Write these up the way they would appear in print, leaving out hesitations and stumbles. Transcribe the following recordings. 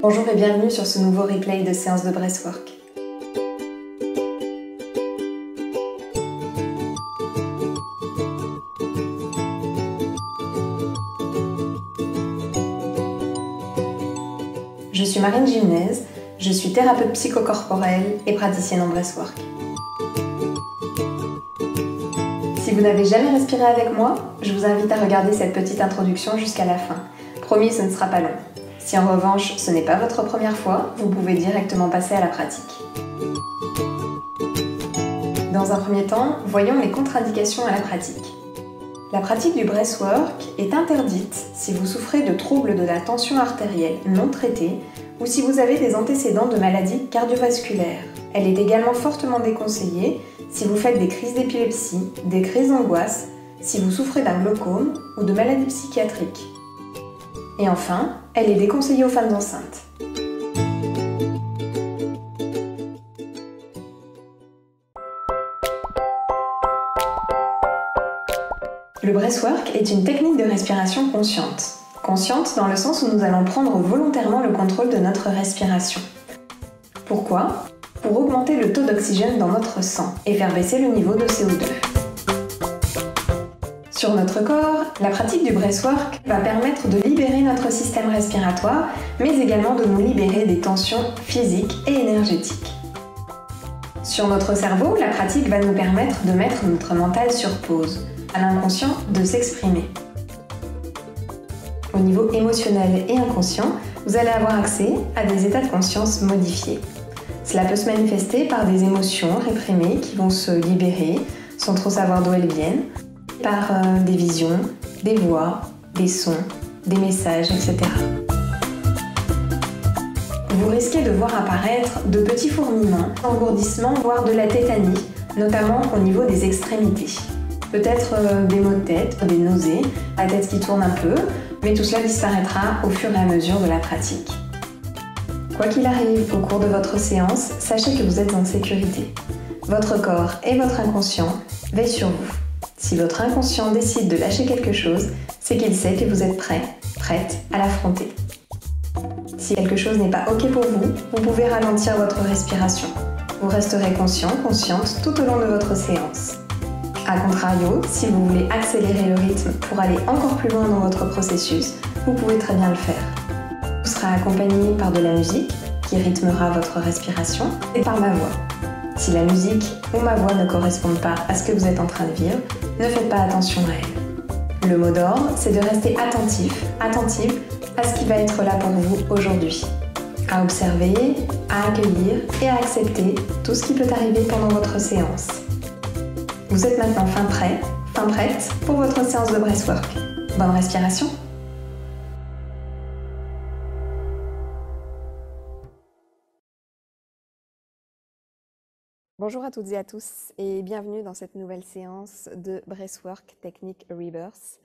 Bonjour et bienvenue sur ce nouveau replay de séance de breathwork. Je suis Marine Gimnez, je suis thérapeute psychocorporelle et praticienne en breathwork. Si vous n'avez jamais respiré avec moi, je vous invite à regarder cette petite introduction jusqu'à la fin. Promis, ce ne sera pas long. Si en revanche ce n'est pas votre première fois, vous pouvez directement passer à la pratique. Dans un premier temps, voyons les contre-indications à la pratique. La pratique du breathwork est interdite si vous souffrez de troubles de la tension artérielle non traités ou si vous avez des antécédents de maladies cardiovasculaires. Elle est également fortement déconseillée si vous faites des crises d'épilepsie, des crises d'angoisse, si vous souffrez d'un glaucome ou de maladies psychiatriques. Et enfin, elle est déconseillée aux femmes enceintes. Le breathwork est une technique de respiration consciente. Consciente dans le sens où nous allons prendre volontairement le contrôle de notre respiration. Pourquoi ? Pour augmenter le taux d'oxygène dans notre sang et faire baisser le niveau de CO2. Sur notre corps, la pratique du breathwork va permettre de libérer notre système respiratoire, mais également de nous libérer des tensions physiques et énergétiques. Sur notre cerveau, la pratique va nous permettre de mettre notre mental sur pause, à l'inconscient de s'exprimer. Au niveau émotionnel et inconscient, vous allez avoir accès à des états de conscience modifiés. Cela peut se manifester par des émotions réprimées qui vont se libérer sans trop savoir d'où elles viennent, par des visions, des voix, des sons, des messages, etc. Vous risquez de voir apparaître de petits fourmillements, engourdissements, voire de la tétanie, notamment au niveau des extrémités. Peut-être des maux de tête, des nausées, la tête qui tourne un peu, mais tout cela disparaîtra au fur et à mesure de la pratique. Quoi qu'il arrive au cours de votre séance, sachez que vous êtes en sécurité. Votre corps et votre inconscient veillent sur vous. Si votre inconscient décide de lâcher quelque chose, c'est qu'il sait que vous êtes prêt, prête à l'affronter. Si quelque chose n'est pas OK pour vous, vous pouvez ralentir votre respiration. Vous resterez conscient, consciente tout au long de votre séance. A contrario, si vous voulez accélérer le rythme pour aller encore plus loin dans votre processus, vous pouvez très bien le faire. Vous serez accompagné par de la musique qui rythmera votre respiration et par ma voix. Si la musique ou ma voix ne correspondent pas à ce que vous êtes en train de vivre, ne faites pas attention à elle. Le mot d'ordre, c'est de rester attentif, attentive à ce qui va être là pour vous aujourd'hui. À observer, à accueillir et à accepter tout ce qui peut arriver pendant votre séance. Vous êtes maintenant fin prêt, fin prête pour votre séance de breathwork. Bonne respiration! Bonjour à toutes et à tous et bienvenue dans cette nouvelle séance de breathwork technique Rebirth.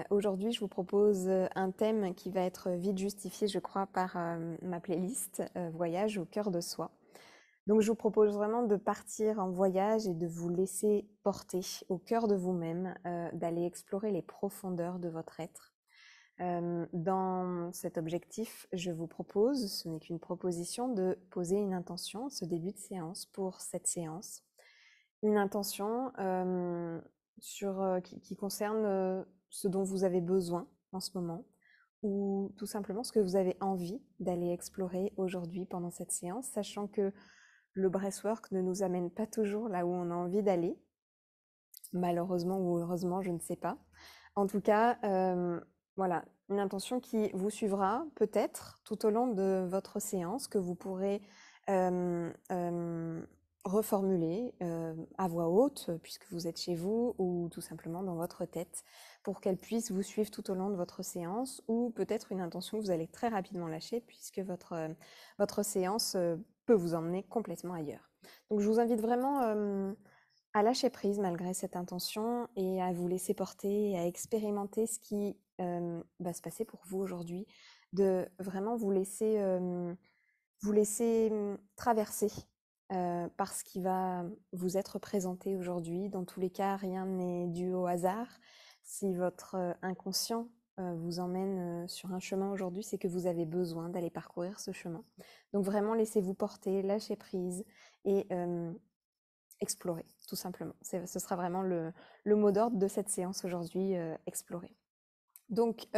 Aujourd'hui, je vous propose un thème qui va être vite justifié, je crois, par ma playlist Voyage au cœur de soi. Donc, je vous propose vraiment de partir en voyage et de vous laisser porter au cœur de vous-même, d'aller explorer les profondeurs de votre être. Dans cet objectif, je vous propose, ce n'est qu'une proposition, de poser une intention, ce début de séance, pour cette séance. Une intention qui concerne ce dont vous avez besoin en ce moment, ou tout simplement ce que vous avez envie d'aller explorer aujourd'hui pendant cette séance, sachant que le breathwork ne nous amène pas toujours là où on a envie d'aller, malheureusement ou heureusement, je ne sais pas. En tout cas, voilà, une intention qui vous suivra peut-être tout au long de votre séance, que vous pourrez reformuler à voix haute, puisque vous êtes chez vous, ou tout simplement dans votre tête, pour qu'elle puisse vous suivre tout au long de votre séance, ou peut-être une intention que vous allez très rapidement lâcher, puisque votre séance peut vous emmener complètement ailleurs. Donc je vous invite vraiment à lâcher prise malgré cette intention et à vous laisser porter, à expérimenter ce qui va se passer pour vous aujourd'hui, de vraiment vous laisser traverser par ce qui va vous être présenté aujourd'hui. Dans tous les cas, rien n'est dû au hasard. Si votre inconscient vous emmène sur un chemin aujourd'hui, c'est que vous avez besoin d'aller parcourir ce chemin. Donc vraiment, laissez-vous porter, lâchez prise et explorer, tout simplement. Ce sera vraiment le mot d'ordre de cette séance aujourd'hui, explorer. Donc,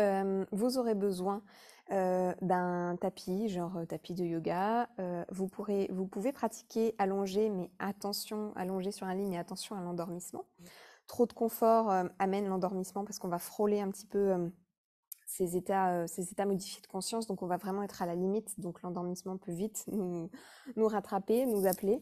vous aurez besoin d'un tapis, genre tapis de yoga. Vous pouvez pratiquer allongé, mais attention, allongé sur un lit, mais attention à l'endormissement. Trop de confort amène l'endormissement parce qu'on va frôler un petit peu ces états modifiés de conscience. Donc, on va vraiment être à la limite. Donc, l'endormissement peut vite nous rattraper, nous appeler.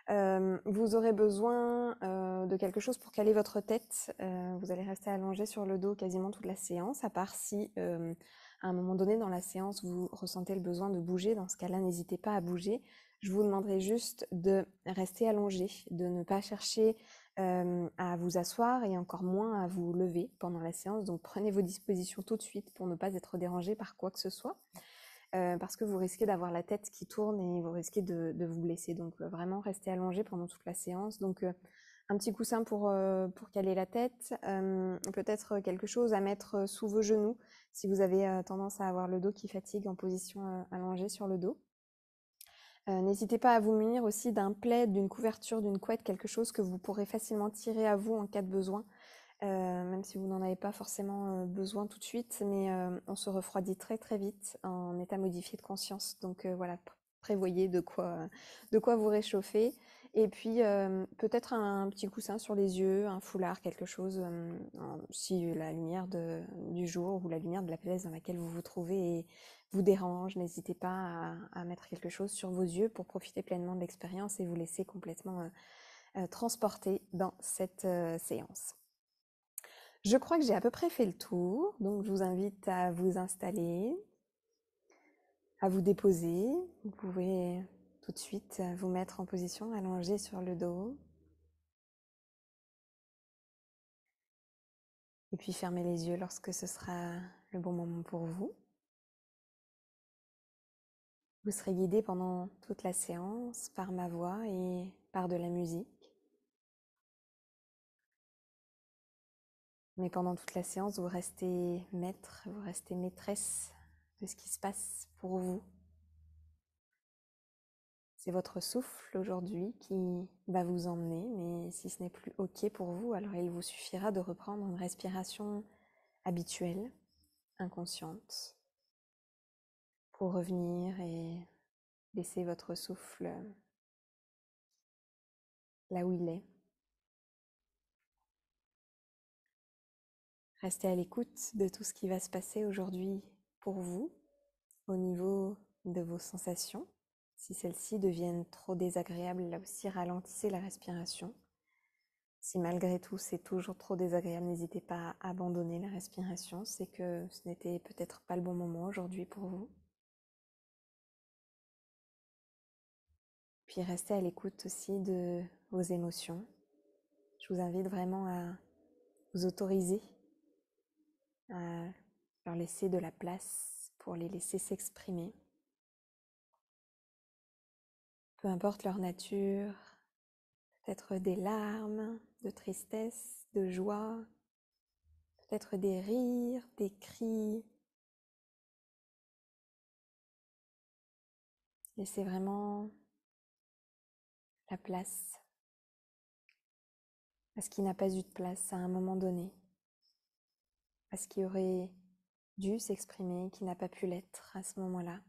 Vous aurez besoin de quelque chose pour caler votre tête. Vous allez rester allongé sur le dos quasiment toute la séance, à part si à un moment donné dans la séance vous ressentez le besoin de bouger. Dans ce cas-là, n'hésitez pas à bouger. Je vous demanderai juste de rester allongé, de ne pas chercher à vous asseoir et encore moins à vous lever pendant la séance. Donc prenez vos dispositions tout de suite pour ne pas être dérangé par quoi que ce soit. Parce que vous risquez d'avoir la tête qui tourne et vous risquez de vous blesser. Donc vraiment restez allongé pendant toute la séance. Donc un petit coussin pour caler la tête, peut-être quelque chose à mettre sous vos genoux si vous avez tendance à avoir le dos qui fatigue en position allongée sur le dos. N'hésitez pas à vous munir aussi d'un plaid, d'une couverture, d'une couette, quelque chose que vous pourrez facilement tirer à vous en cas de besoin. Même si vous n'en avez pas forcément besoin tout de suite, mais on se refroidit très très vite en état modifié de conscience. Donc voilà, prévoyez de quoi vous réchauffer. Et puis peut-être un petit coussin sur les yeux, un foulard, quelque chose, si la lumière du jour ou la lumière de la pièce dans laquelle vous vous trouvez vous dérange, n'hésitez pas à mettre quelque chose sur vos yeux pour profiter pleinement de l'expérience et vous laisser complètement transporter dans cette séance. Je crois que j'ai à peu près fait le tour, donc je vous invite à vous installer, à vous déposer. Vous pouvez tout de suite vous mettre en position allongée sur le dos. Et puis fermer les yeux lorsque ce sera le bon moment pour vous. Vous serez guidé pendant toute la séance par ma voix et par de la musique. Mais pendant toute la séance, vous restez maître, vous restez maîtresse de ce qui se passe pour vous. C'est votre souffle aujourd'hui qui va vous emmener, mais si ce n'est plus OK pour vous, alors il vous suffira de reprendre une respiration habituelle, inconsciente, pour revenir et laisser votre souffle là où il est. Restez à l'écoute de tout ce qui va se passer aujourd'hui pour vous, au niveau de vos sensations. Si celles-ci deviennent trop désagréables, là aussi ralentissez la respiration. Si malgré tout c'est toujours trop désagréable, n'hésitez pas à abandonner la respiration, c'est que ce n'était peut-être pas le bon moment aujourd'hui pour vous. Puis restez à l'écoute aussi de vos émotions. Je vous invite vraiment à vous autoriser à leur laisser de la place pour les laisser s'exprimer. Peu importe leur nature, peut-être des larmes, de tristesse, de joie, peut-être des rires, des cris. Laissez vraiment la place à ce qui n'a pas eu de place à un moment donné, à ce qui aurait dû s'exprimer, qui n'a pas pu l'être à ce moment-là.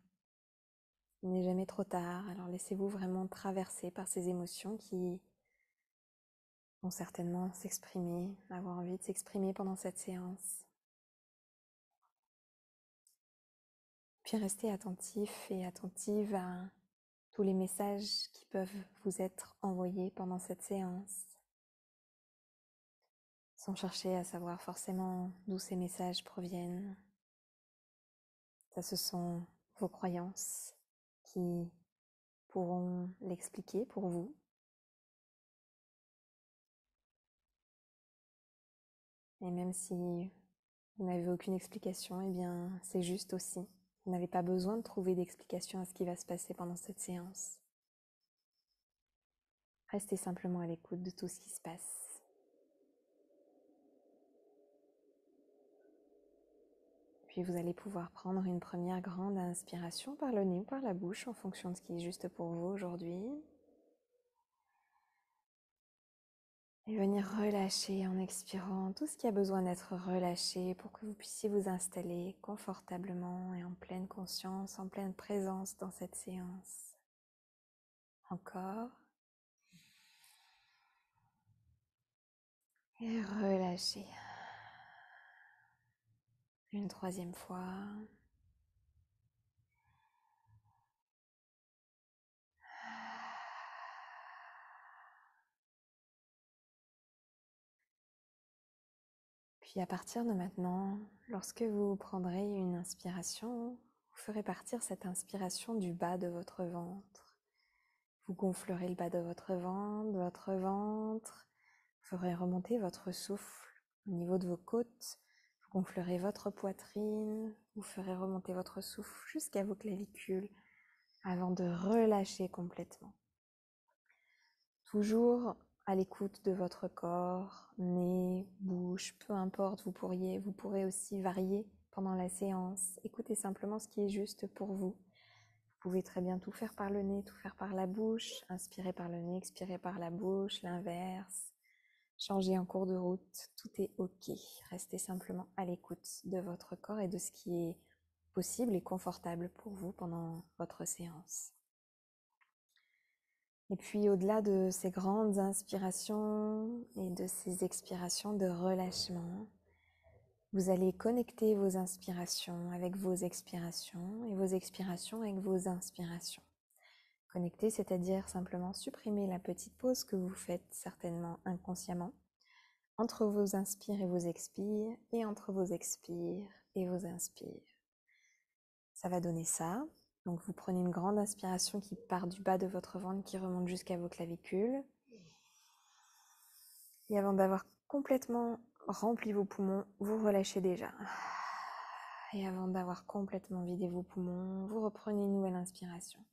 Il n'est jamais trop tard, alors laissez-vous vraiment traverser par ces émotions qui vont certainement s'exprimer, avoir envie de s'exprimer pendant cette séance. Puis restez attentif et attentive à tous les messages qui peuvent vous être envoyés pendant cette séance, sans chercher à savoir forcément d'où ces messages proviennent. Ça, ce sont vos croyances qui pourront l'expliquer pour vous. Et même si vous n'avez aucune explication, eh bien, c'est juste aussi. Vous n'avez pas besoin de trouver d'explication à ce qui va se passer pendant cette séance. Restez simplement à l'écoute de tout ce qui se passe. Puis vous allez pouvoir prendre une première grande inspiration par le nez ou par la bouche en fonction de ce qui est juste pour vous aujourd'hui. Et venir relâcher en expirant tout ce qui a besoin d'être relâché pour que vous puissiez vous installer confortablement et en pleine conscience, en pleine présence dans cette séance. Encore. Et relâcher. Une troisième fois. Puis à partir de maintenant, lorsque vous prendrez une inspiration, vous ferez partir cette inspiration du bas de votre ventre. Vous gonflerez le bas de votre ventre, vous ferez remonter votre souffle au niveau de vos côtes, vous gonflerez votre poitrine, vous ferez remonter votre souffle jusqu'à vos clavicules avant de relâcher complètement. Toujours à l'écoute de votre corps, nez, bouche, peu importe, vous pourrez aussi varier pendant la séance. Écoutez simplement ce qui est juste pour vous. Vous pouvez très bien tout faire par le nez, tout faire par la bouche, inspirer par le nez, expirer par la bouche, l'inverse. Changer en cours de route, tout est ok. Restez simplement à l'écoute de votre corps et de ce qui est possible et confortable pour vous pendant votre séance. Et puis au-delà de ces grandes inspirations et de ces expirations de relâchement, vous allez connecter vos inspirations avec vos expirations et vos expirations avec vos inspirations. Connecter, c'est-à-dire simplement supprimer la petite pause que vous faites certainement inconsciemment entre vos inspires et vos expires et entre vos expires et vos inspires. Ça va donner ça. Donc vous prenez une grande inspiration qui part du bas de votre ventre, qui remonte jusqu'à vos clavicules. Et avant d'avoir complètement rempli vos poumons, vous relâchez déjà. Et avant d'avoir complètement vidé vos poumons, vous reprenez une nouvelle inspiration.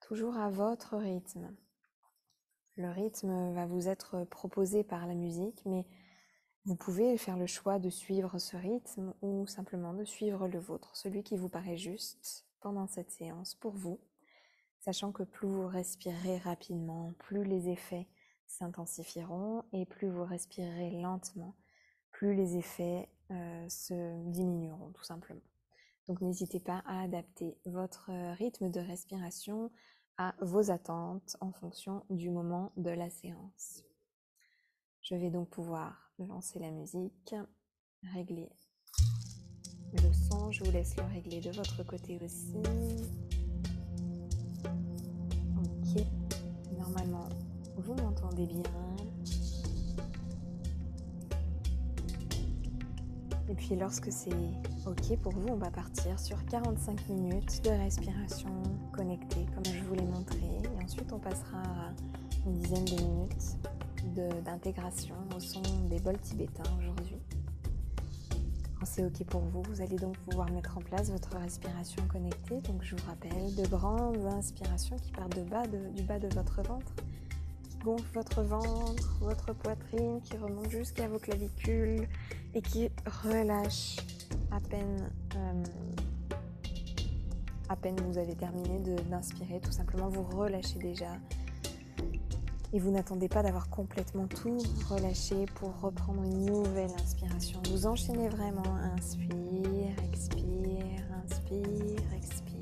Toujours à votre rythme. Le rythme va vous être proposé par la musique, mais vous pouvez faire le choix de suivre ce rythme ou simplement de suivre le vôtre, celui qui vous paraît juste pendant cette séance pour vous, sachant que plus vous respirerez rapidement, plus les effets s'intensifieront et plus vous respirerez lentement, plus les effets se diminueront tout simplement. Donc n'hésitez pas à adapter votre rythme de respiration à vos attentes en fonction du moment de la séance. Je vais donc pouvoir lancer la musique, régler le son, je vous laisse le régler de votre côté aussi. Ok, normalement vous m'entendez bien. Et puis lorsque c'est ok pour vous, on va partir sur 45 minutes de respiration connectée comme je vous l'ai montré. Et ensuite on passera à une dizaine de minutes d'intégration au son des bols tibétains aujourd'hui. Quand c'est ok pour vous, vous allez donc pouvoir mettre en place votre respiration connectée. Donc je vous rappelle, de grandes inspirations qui partent du bas de votre ventre, qui gonflent votre ventre, votre poitrine, qui remontent jusqu'à vos clavicules et qui relâchent à peine vous avez terminé d'inspirer. Tout simplement, vous relâchez déjà. Et vous n'attendez pas d'avoir complètement tout relâché pour reprendre une nouvelle inspiration. Vous enchaînez vraiment, inspire, expire, inspire, expire.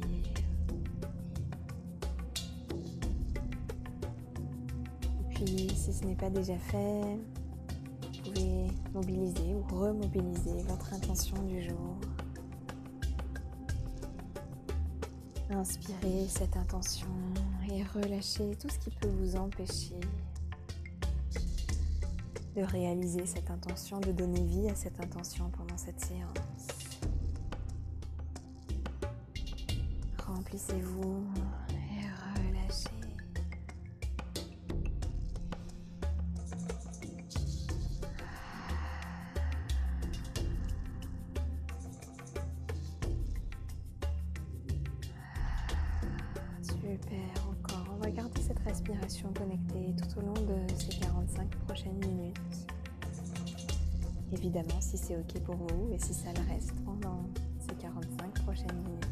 Et puis, si ce n'est pas déjà fait, vous pouvez mobiliser ou remobiliser votre intention du jour. Inspirez cette intention et relâchez tout ce qui peut vous empêcher de réaliser cette intention, de donner vie à cette intention pendant cette séance. Remplissez-vous et relâchez. Super, encore. On va garder cette respiration connectée tout au long de ces 45 prochaines minutes. Évidemment, si c'est OK pour vous et si ça le reste pendant ces 45 prochaines minutes.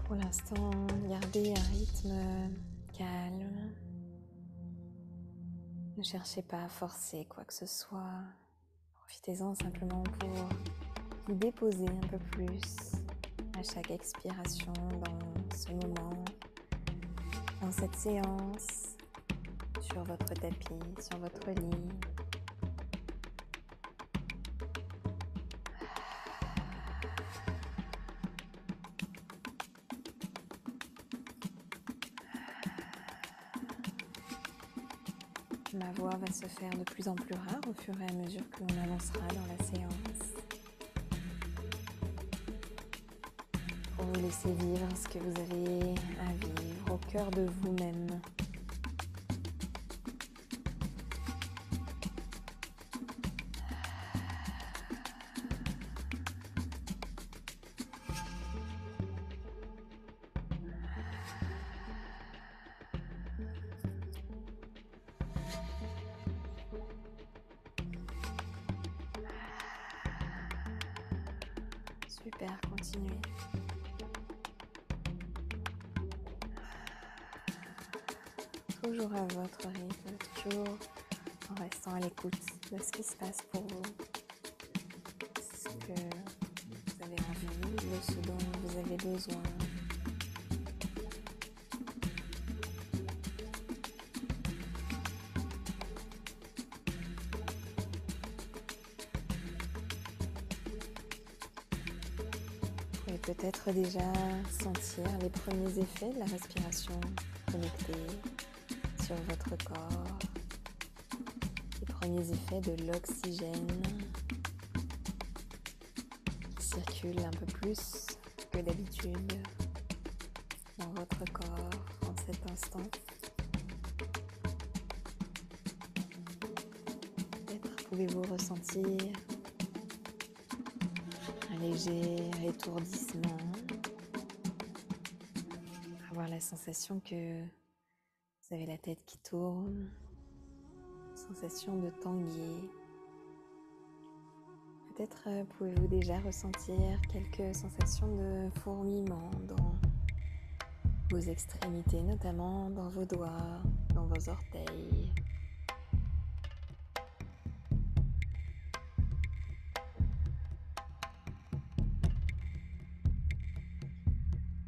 Pour l'instant, gardez un rythme calme. Ne cherchez pas à forcer quoi que ce soit. Profitez-en simplement pour vous déposer un peu plus à chaque expiration dans ce moment, dans cette séance, sur votre tapis, sur votre lit. Ma voix va se faire de plus en plus rare au fur et à mesure que l'on avancera dans la séance. Pour vous laisser vivre ce que vous avez à vivre au cœur de vous-même. Super, continuez. Toujours à votre rythme, toujours en restant à l'écoute de ce qui se passe pour vous, ce que vous avez envie, de ce dont vous avez besoin. Vous pouvez peut-être déjà sentir les premiers effets de la respiration connectée sur votre corps, les premiers effets de l'oxygène qui circule un peu plus que d'habitude dans votre corps en cet instant. Peut-être pouvez-vous ressentir un léger étourdissement, avoir la sensation que vous avez la tête qui tourne, sensation de tanguer. Peut-être pouvez-vous déjà ressentir quelques sensations de fourmillement dans vos extrémités, notamment dans vos doigts, dans vos orteils.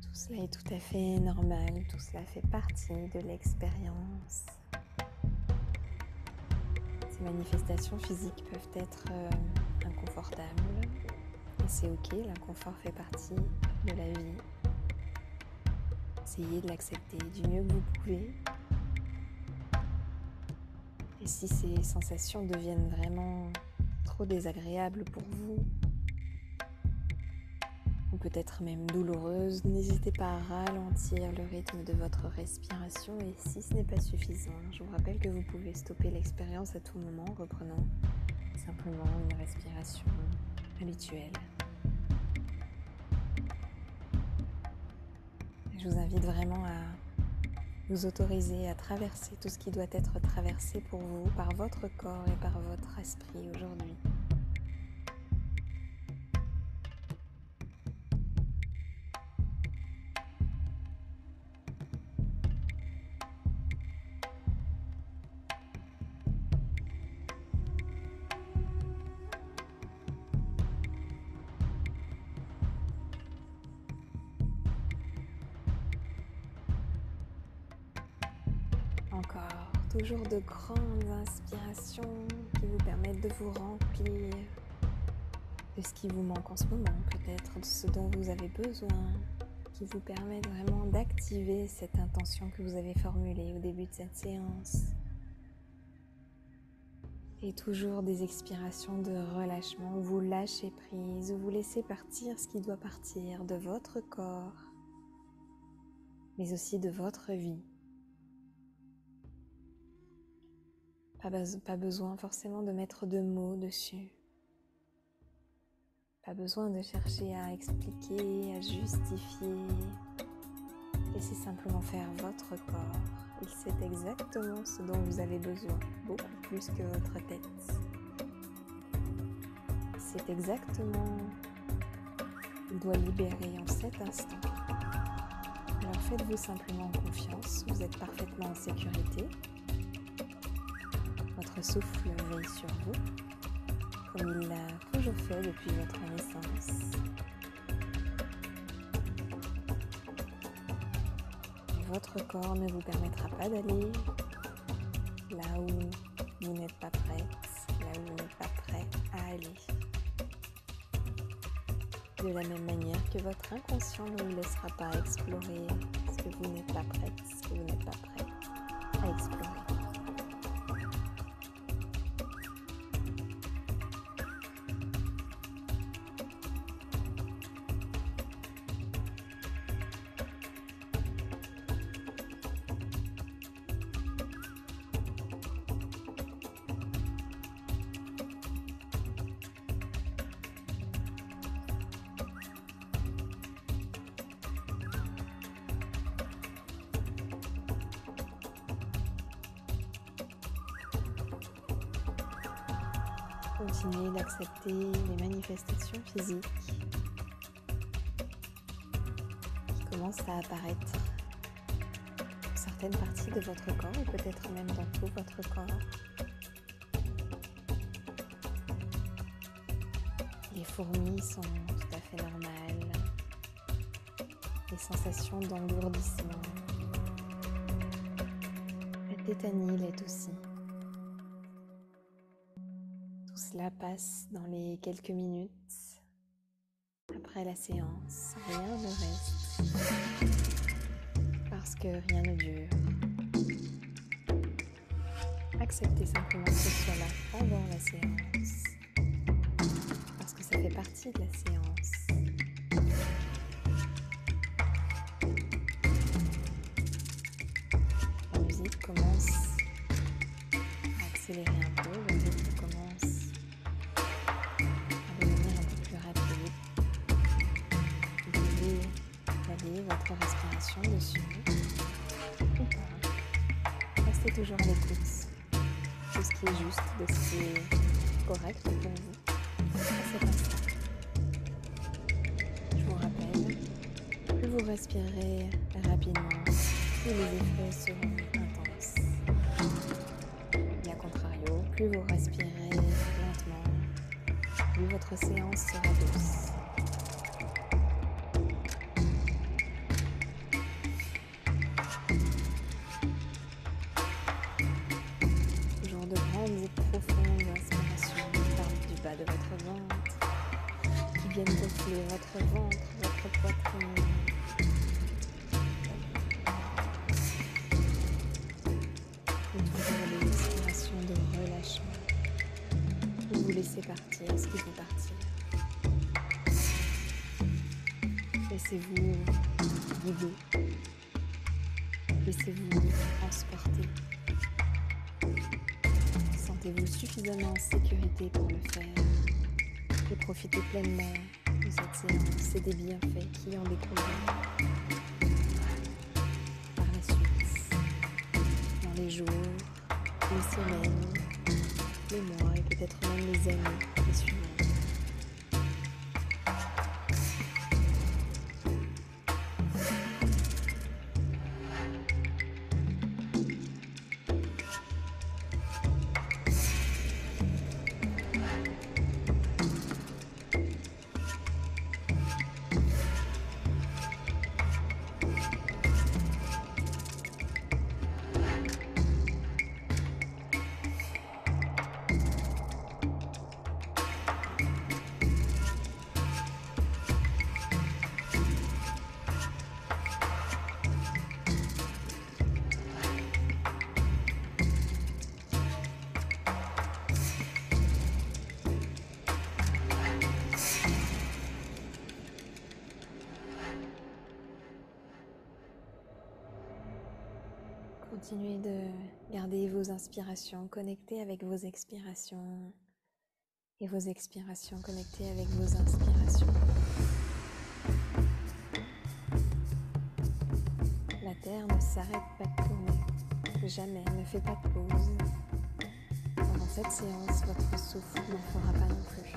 Tout cela est tout à fait normal, tout cela fait partie de l'expérience. Ces manifestations physiques peuvent être inconfortables et c'est ok, l'inconfort fait partie de la vie. Essayez de l'accepter du mieux que vous pouvez. Et si ces sensations deviennent vraiment trop désagréables pour vous, ou peut-être même douloureuses, n'hésitez pas à ralentir le rythme de votre respiration et si ce n'est pas suffisant, je vous rappelle que vous pouvez stopper l'expérience à tout moment en reprenant simplement une respiration habituelle. Je vous invite vraiment à vous autoriser à traverser tout ce qui doit être traversé pour vous par votre corps et par votre esprit aujourd'hui. Encore, toujours de grandes inspirations qui vous permettent de vous remplir de ce qui vous manque en ce moment, peut-être de ce dont vous avez besoin, qui vous permettent vraiment d'activer cette intention que vous avez formulée au début de cette séance. Et toujours des expirations de relâchement où vous lâchez prise, où vous laissez partir ce qui doit partir de votre corps, mais aussi de votre vie. Pas besoin forcément de mettre de mots dessus. Pas besoin de chercher à expliquer, à justifier. Laissez simplement faire votre corps. Il sait exactement ce dont vous avez besoin, beaucoup plus que votre tête. C'est exactement ce qu'il doit libérer en cet instant. Alors faites-vous simplement confiance, vous êtes parfaitement en sécurité. Votre souffle veille sur vous, comme il l'a toujours fait depuis votre naissance. Votre corps ne vous permettra pas d'aller là où vous n'êtes pas prête, là où vous n'êtes pas prêt à aller. De la même manière que votre inconscient ne vous laissera pas explorer ce que vous n'êtes pas prête, ce que vous n'êtes pas prêt à explorer. Continuez d'accepter les manifestations physiques qui commencent à apparaître dans certaines parties de votre corps ou peut-être même dans tout votre corps. Les fourmis sont tout à fait normales. Les sensations d'engourdissement. La tétanie l'est aussi. Cela passe dans les quelques minutes. Après la séance, rien ne reste. Parce que rien ne dure. Acceptez simplement que ce soit là pendant la séance. Parce que ça fait partie de la séance. La musique commence à accélérer un peu. Le rythme commence votre respiration dessus ou pas. Restez toujours à l'écoute de ce qui est juste, de ce qui est correct pour vous à cet instant. Je vous rappelle, plus vous respirez rapidement, plus les effets seront intenses. Et à contrario, plus vous respirez lentement, plus votre séance sera douce. De grandes et profondes inspirations qui partent du bas de votre ventre, qui viennent gonfler votre ventre, votre poitrine. Et toujours des inspirations de relâchement. Vous vous laissez partir ce qui peut partir. Laissez-vous guider. Laissez-vous transporter. Sentez-vous suffisamment en sécurité pour le faire et profitez pleinement de cette séance et des bienfaits qui en découleront par la suite, dans les jours, les semaines, les mois et peut-être même les années qui suivront. Continuez de garder vos inspirations connectées avec vos expirations et vos expirations connectées avec vos inspirations. La Terre ne s'arrête pas de tourner, jamais, ne fait pas de pause. Pendant cette séance, votre souffle n'en fera pas non plus.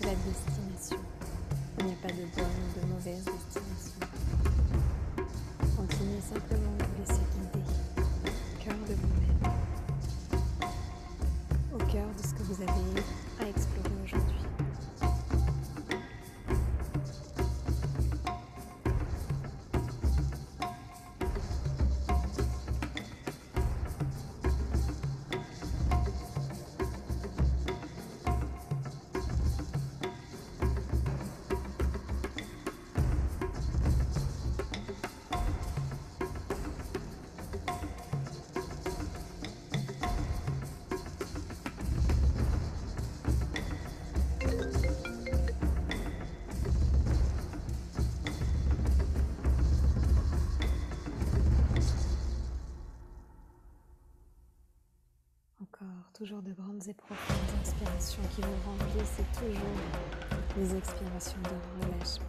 La destination. Il n'y a pas de bonne ou de mauvaise destination. Continuez simplement de vous laisser guider au cœur de vous-même, au cœur de ce que vous avez à explorer aujourd'hui. Encore, toujours de grandes et profondes inspirations qui vous remplissent et toujours les expirations de relâchement.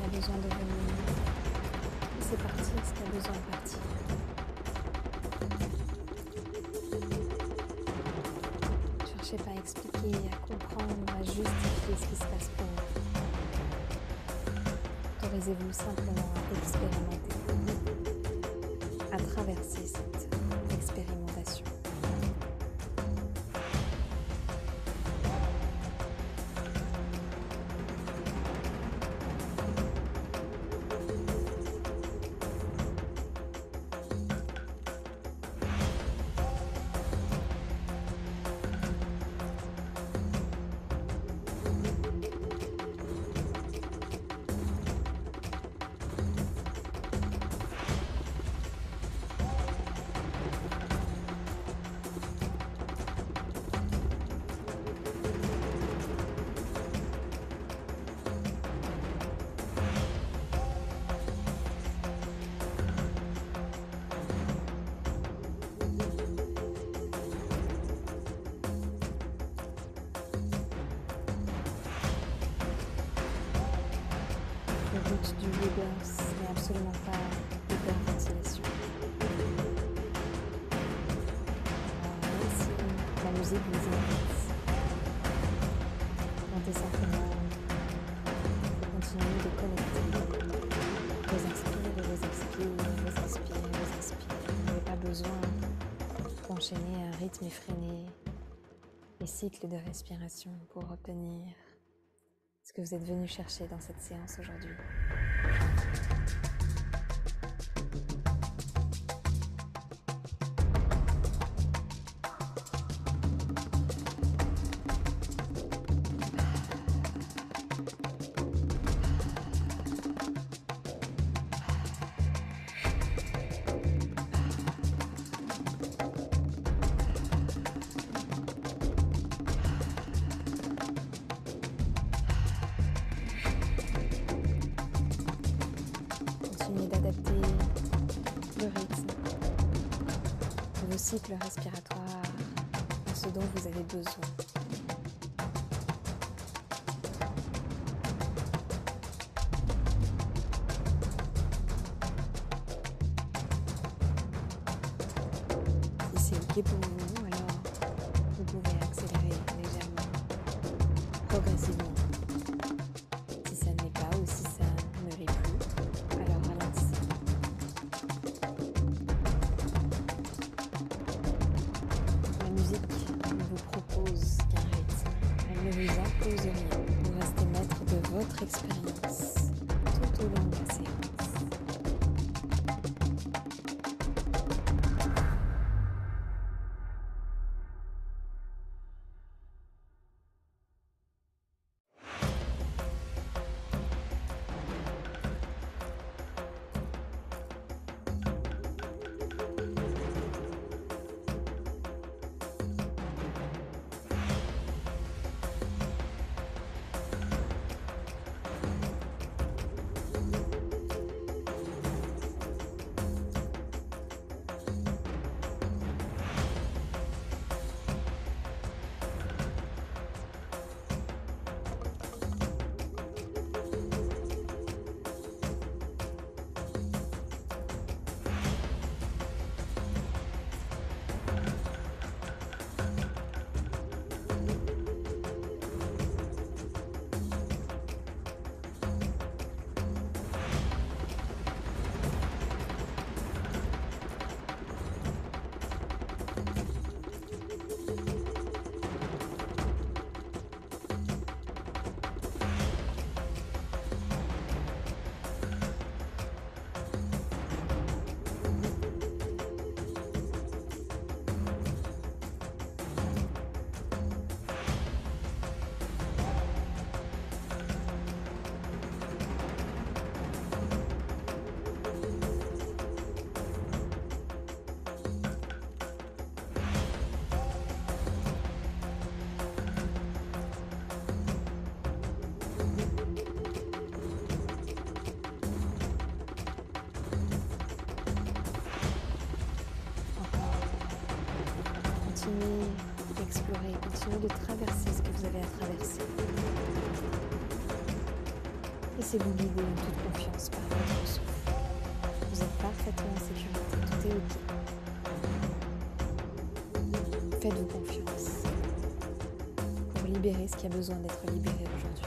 Besoin de venir. C'est parti, ce qui a besoin de partir. Ne cherchez pas à expliquer, à comprendre, à justifier ce qui se passe pour vous. Autorisez-vous simplement à expérimenter, à traverser cette expérimentation. Le but du yoga, ce n'est absolument pas l'hyperventilation. Même si la musique vous invite Ressentez simplement et continuez de connecter. Vous inspirez, vous expirez, vous inspirez, vous inspirez. Vous n'avez pas besoin d'enchaîner un rythme effréné et cycle de respiration pour obtenir ce que vous êtes venu chercher dans cette séance aujourd'hui. Continuez d'adapter le rythme de vos cycles respiratoires à ce dont vous avez besoin. Si c'est OK pour vous, alors vous pouvez accélérer légèrement, progressivement. Si ça ne l'est pas ou si ça ne l'est plus, alors ralentissez. La musique ne vous propose qu'un rythme, elle ne vous impose rien. Vous restez maître de votre expérience tout au long de la séance. Continuez d'explorer, continuez de traverser ce que vous avez à traverser. Laissez-vous guider en toute confiance par votre souffle. Vous êtes parfaitement en sécurité, tout est OK. Faites-vous confiance pour libérer ce qui a besoin d'être libéré aujourd'hui.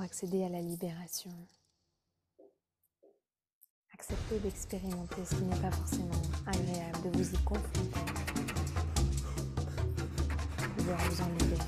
accéder à la libération. Acceptez d'expérimenter ce qui n'est pas forcément agréable, de vous y confronter, pouvoir vous en libérer.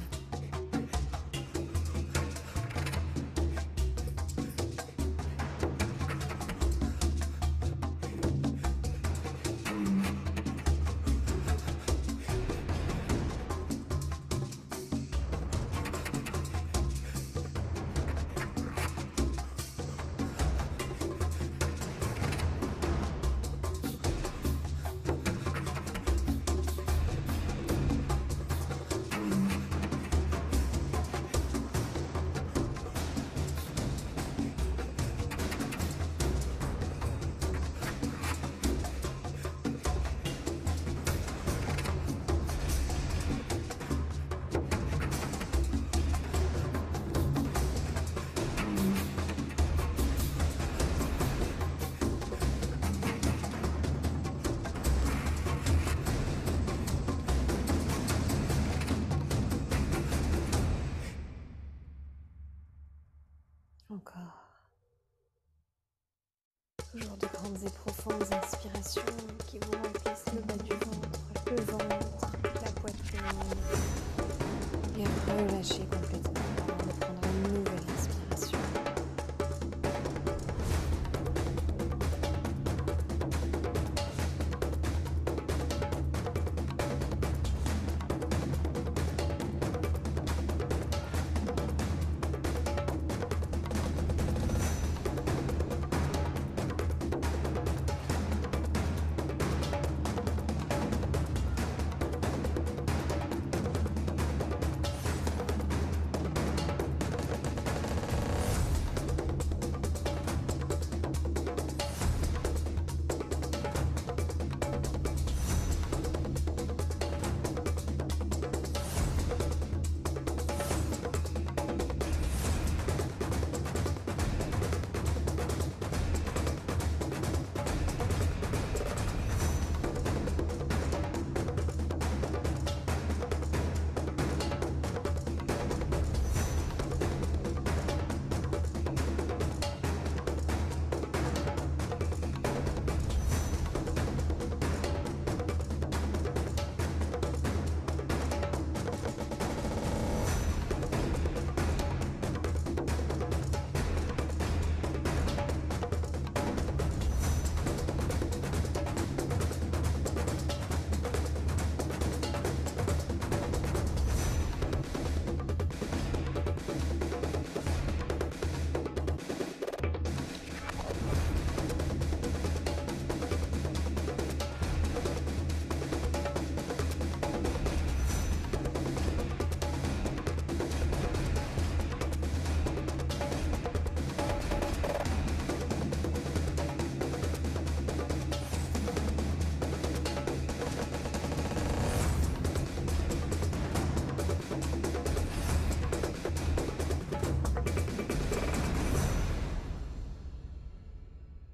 Encore. Toujours de grandes et profondes inspirations qui vous remplissent le bas du ventre, le ventre, la poitrine. Et relâchez complètement avant de prendre une nouvelle inspiration.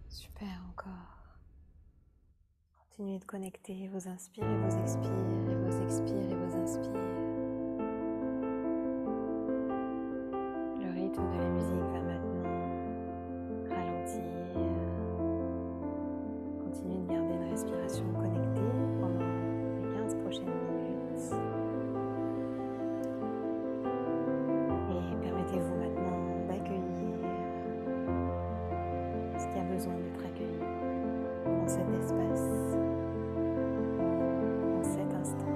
Super, encore. Continuez de connecter vos inspires et vos expires, et vos expires et vos inspires. Le rythme de la musique va maintenant ralentir. Continuez de garder une respiration connectée pendant les 15 prochaines minutes. Et permettez-vous maintenant d'accueillir ce qui a besoin d'être accueilli dans cet espace, en cet instant.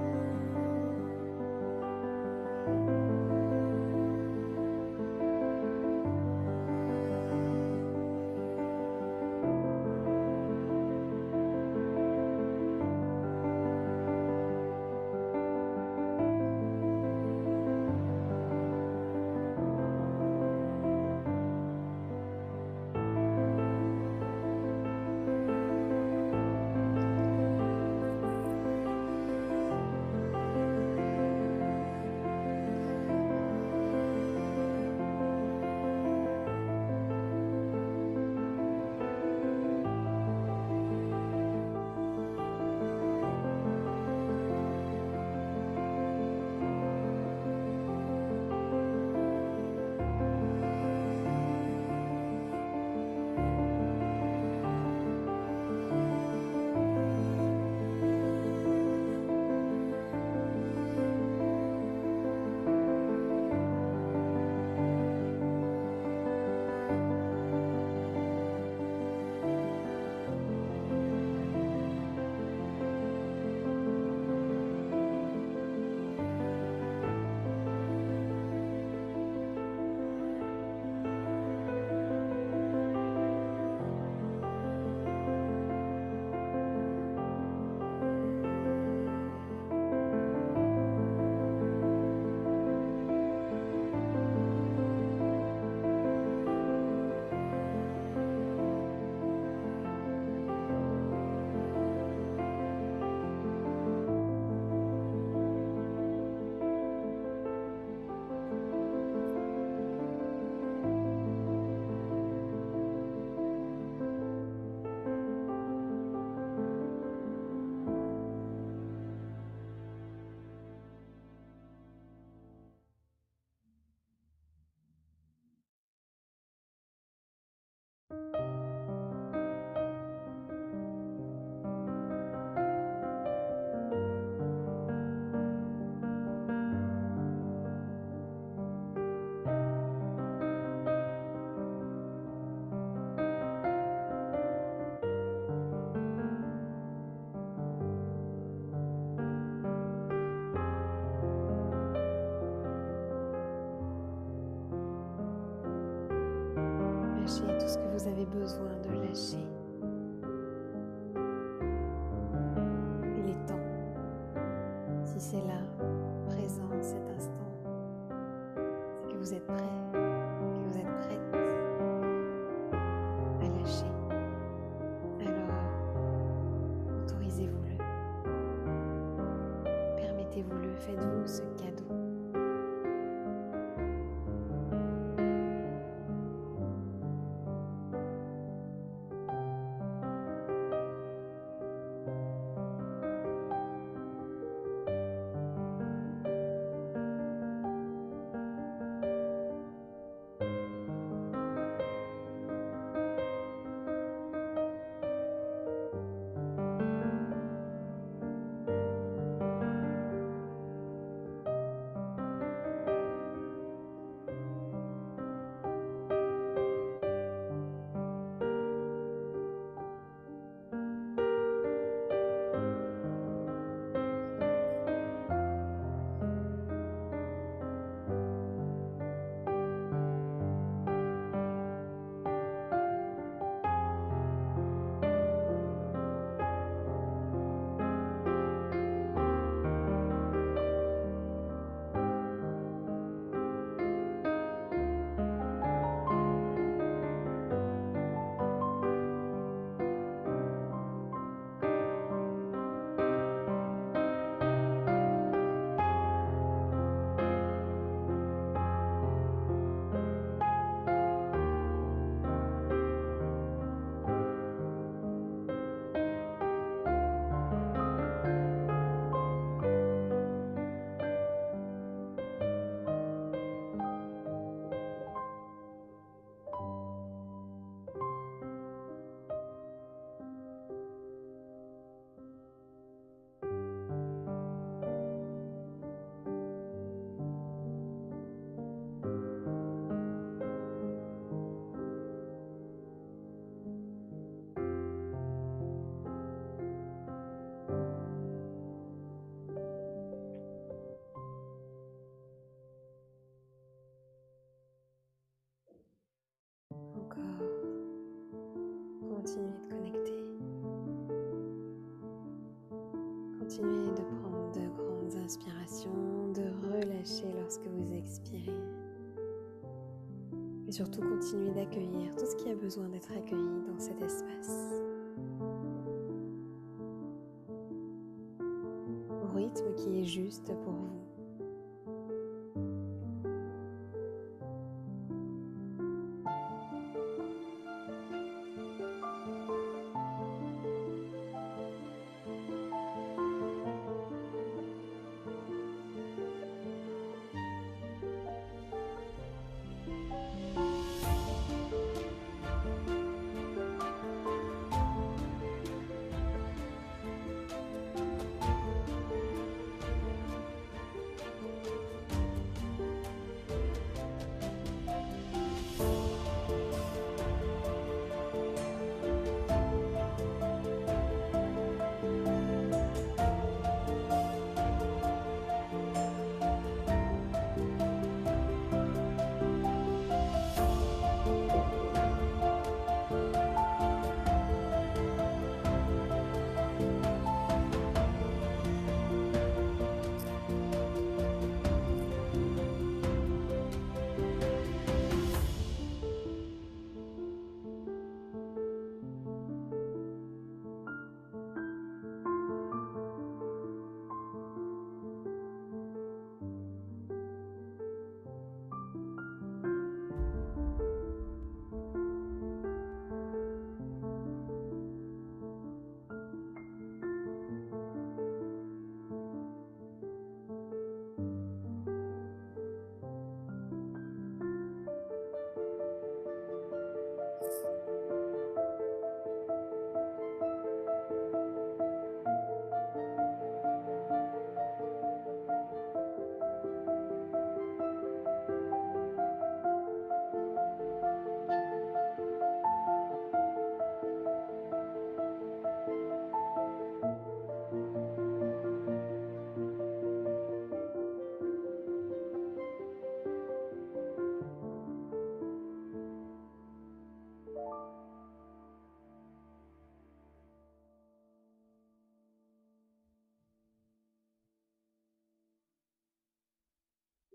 Lâchez tout ce que vous avez besoin de lâcher. Il est temps. Si c'est là, présent, cet instant, c'est que vous êtes prêt, que vous êtes prête à lâcher. Alors, autorisez-vous-le. Permettez-vous-le, faites-vous ce cadeau. Encore, continuez de connecter. Continuez de prendre de grandes inspirations, de relâcher lorsque vous expirez. Et surtout, continuez d'accueillir tout ce qui a besoin d'être accueilli dans cet espace. Au rythme qui est juste pour vous.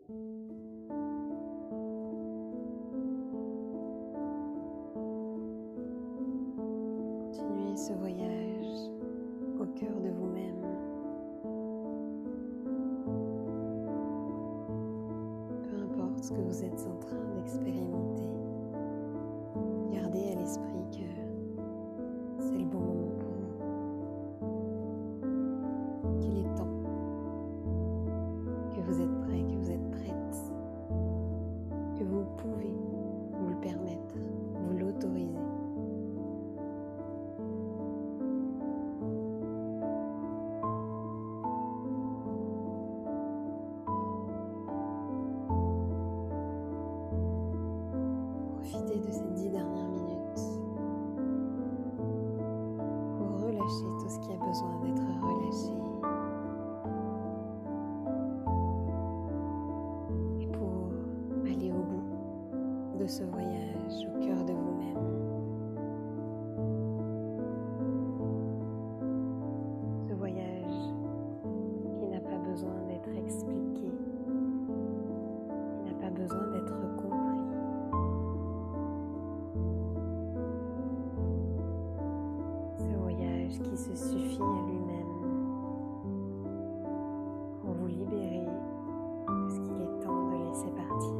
Continuez ce voyage au cœur de vous-même. Peu importe ce que vous êtes en train d'expérimenter, gardez à l'esprit que c'est le bon moment pour vous, qu'il est temps, que vous êtes prêt, que vous êtes prête, que vous pouvez vous le permettre, vous l'autoriser. Profitez de ces 10 dernières minutes pour relâcher tout ce qui a besoin d'être relâché et pour aller au bout de ce voyage au cœur de vous-même. Ce voyage qui n'a pas besoin d'être expliqué, qui n'a pas besoin d'être compris. Qui se suffit à lui-même pour vous libérer de ce qu'il est temps de laisser partir.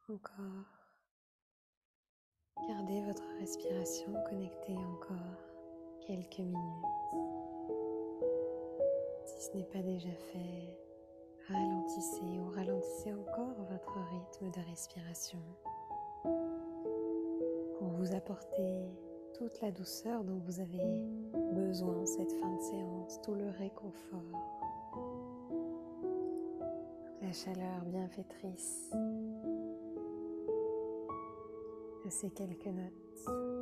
Encore. Gardez votre respiration connectée encore quelques minutes. Si ce n'est pas déjà fait, ralentissez ou ralentissez encore votre rythme de respiration pour vous apporter toute la douceur dont vous avez besoin en cette fin de séance, tout le réconfort, toute la chaleur bienfaitrice de ces quelques notes.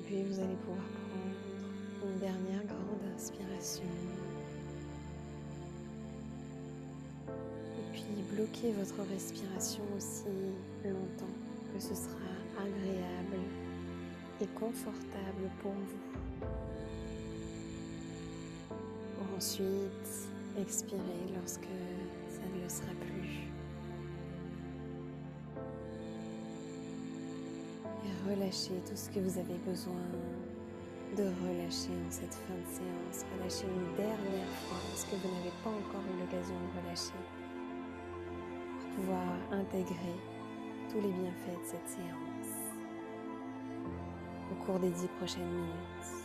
Puis vous allez pouvoir prendre une dernière grande inspiration. Et puis bloquer votre respiration aussi longtemps que ce sera agréable et confortable pour vous. Pour ensuite expirer lorsque ça ne le sera plus. Et relâchez tout ce que vous avez besoin de relâcher en cette fin de séance. Relâchez une dernière fois ce que vous n'avez pas encore eu l'occasion de relâcher pour pouvoir intégrer tous les bienfaits de cette séance au cours des 10 prochaines minutes.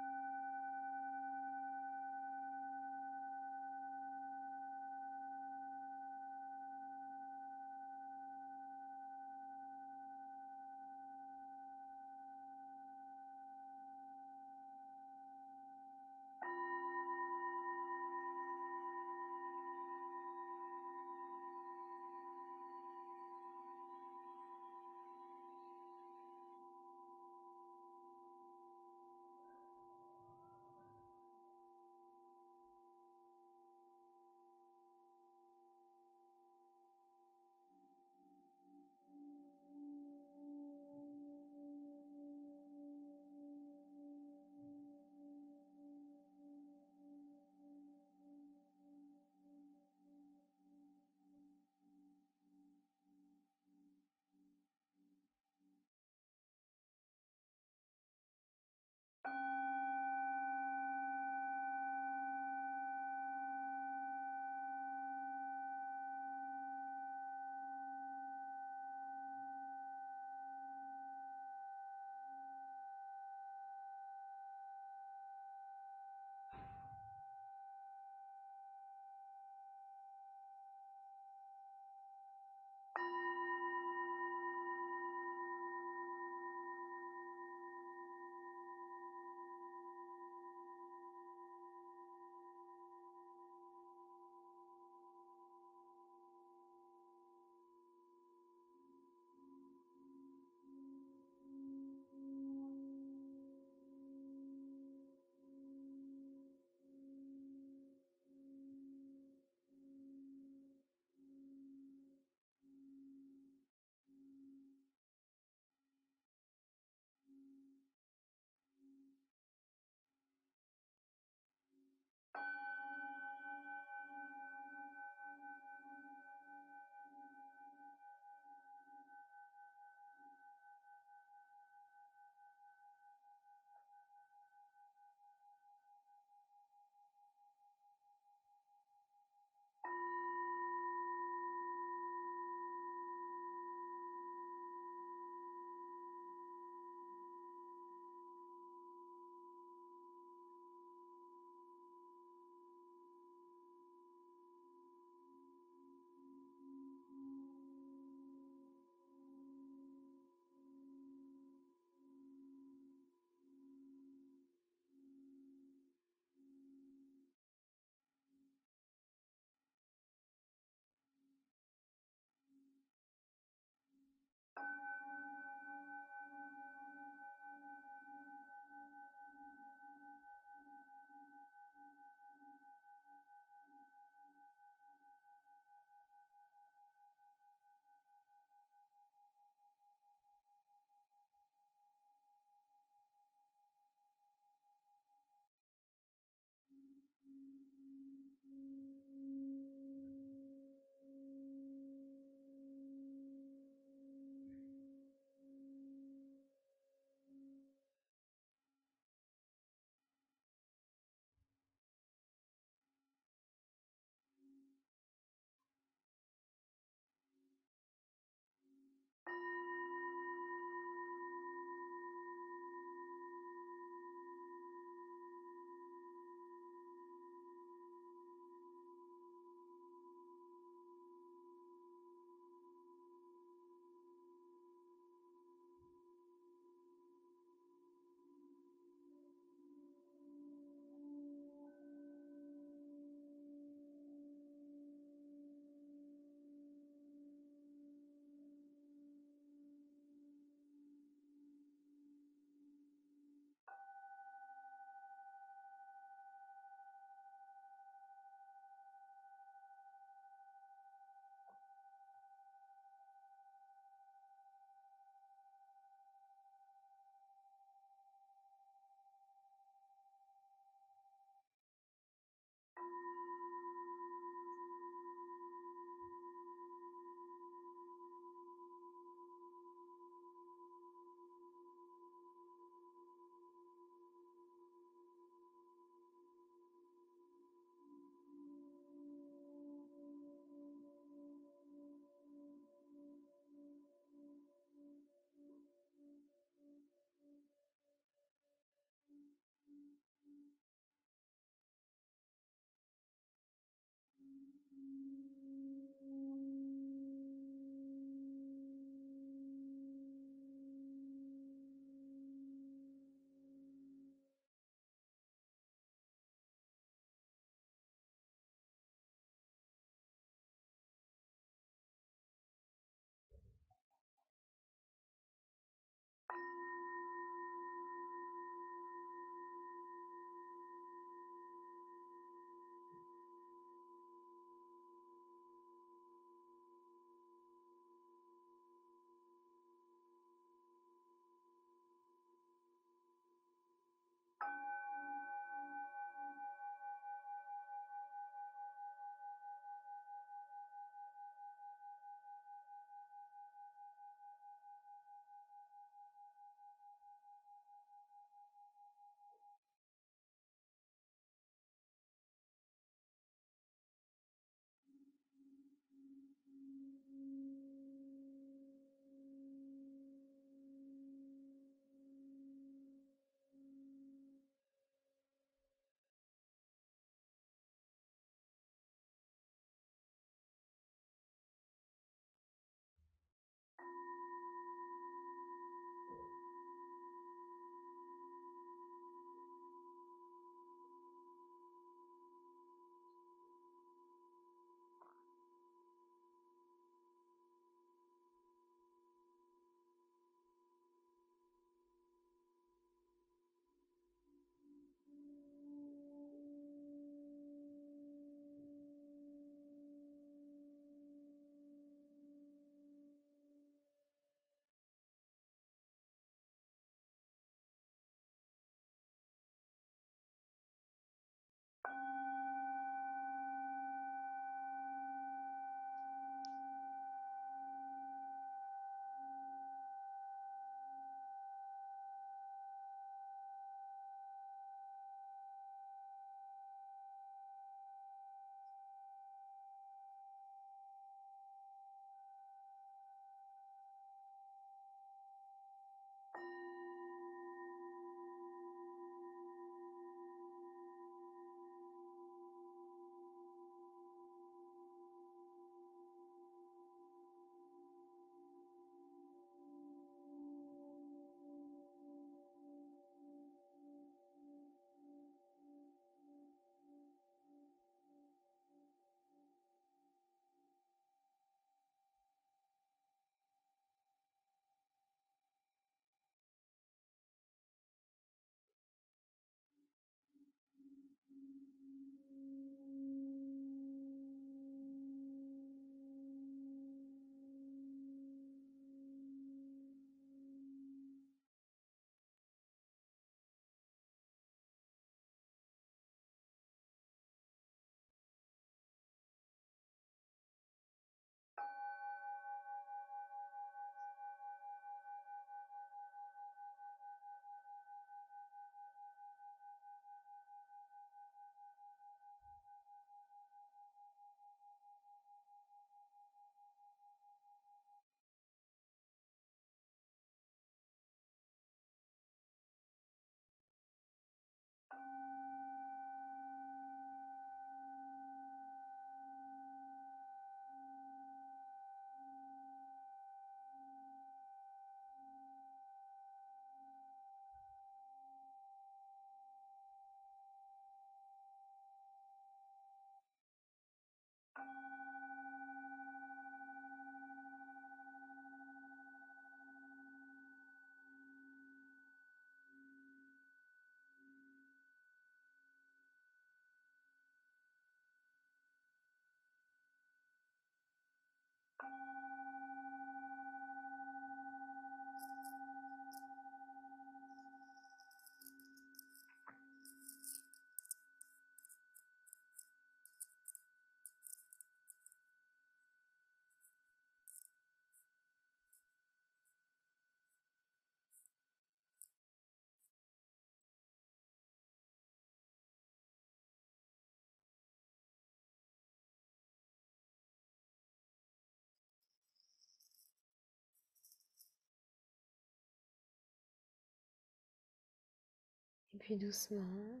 Et puis doucement,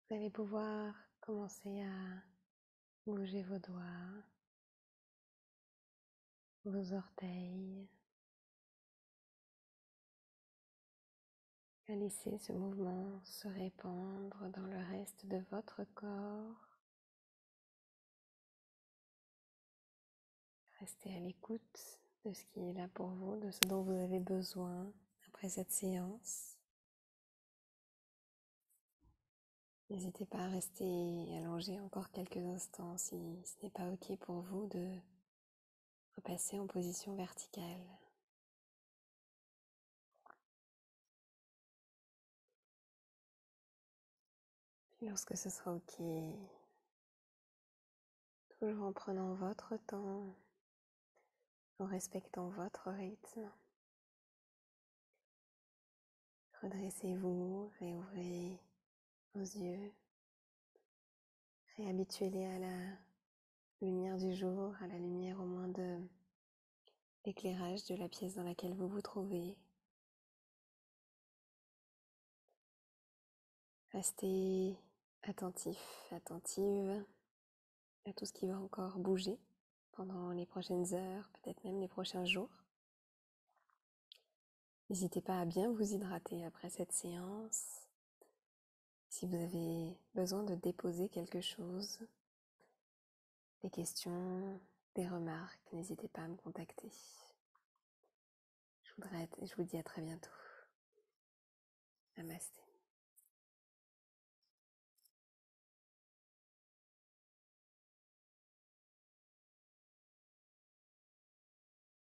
vous allez pouvoir commencer à bouger vos doigts, vos orteils, à laisser ce mouvement se répandre dans le reste de votre corps. Restez à l'écoute de ce qui est là pour vous, de ce dont vous avez besoin après cette séance. N'hésitez pas à rester allongé encore quelques instants si ce n'est pas OK pour vous de repasser en position verticale. Puis lorsque ce sera OK, toujours en prenant votre temps, en respectant votre rythme, redressez-vous, réouvrez vos yeux, réhabituez-les à la lumière du jour, à la lumière au moins de l'éclairage de la pièce dans laquelle vous vous trouvez. Restez attentif, attentive à tout ce qui va encore bouger pendant les prochaines heures, peut-être même les prochains jours. N'hésitez pas à bien vous hydrater après cette séance. Si vous avez besoin de déposer quelque chose, des questions, des remarques, n'hésitez pas à me contacter. Je vous dis à très bientôt. Namasté.